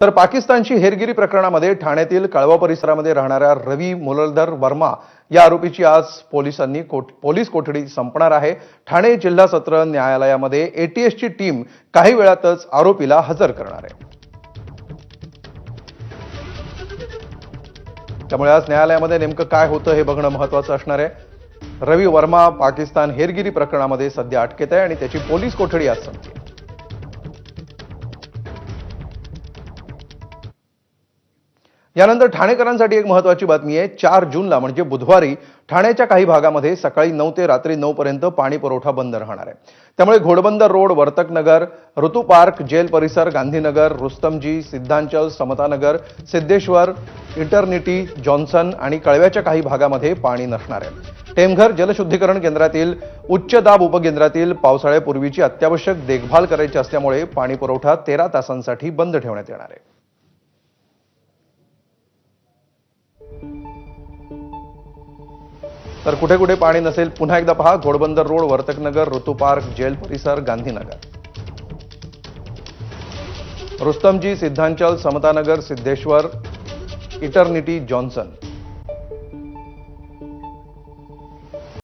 तर पाकिस्तानची हेरगिरी प्रकरणामध्ये ठाण्यातील कळवा परिसरामध्ये राहणाऱ्या रवी मुरलधर वर्मा या आरोपीची आज पोलीस कोठडी संपणार आहे। ठाणे जिल्हा सत्र न्यायालयामध्ये एटीएसची टीम काही वेळातच आरोपीला हजर करणार आहे। त्यामुळे आज न्यायालयामध्ये नेमकं काय होतं हे बघणं महत्त्वाचं असणार आहे। रवी वर्मा पाकिस्तान हेरगिरी प्रकरणामध्ये सध्या अटकेत आहे आणि त्याची पोलीस कोठडी आज संपली। यानंतर ठाणेकरांसाठी एक महत्त्वाची बातमी आहे। 4 जूनला म्हणजे बुधवारी ठाण्याच्या काही भागामध्ये सकाळी 9 ते रात्री 9 पर्यंत पाणी पुरवठा बंद राहणार आहे। त्यामुळे घोडबंदर रोड, वर्तकनगर, ऋतू पार्क, जेल परिसर, गांधीनगर, रुस्तमजी, सिद्धांचल, समतानगर, सिद्धेश्वर, इटर्निटी, जॉन्सन आणि कळव्याच्या काही भागामध्ये पाणी नसणार आहे। टेमघर जलशुद्धीकरण केंद्रातील उच्च दाब उपकेंद्रातील पावसाळ्यापूर्वीची अत्यावश्यक देखभाल करायची असल्यामुळे पाणी पुरवठा 13 तासांसाठी बंद ठेवण्यात येणार आहे। तर कुठे कुठे पाणी नसेल पुन्हा एकदा पहा। घोडबंदर रोड, वर्तकनगर, ऋतू पार्क, जेल परिसर, गांधीनगर, रुस्तमजी, सिद्धांचल, समतानगर, सिद्धेश्वर, इटर्निटी, जॉन्सन।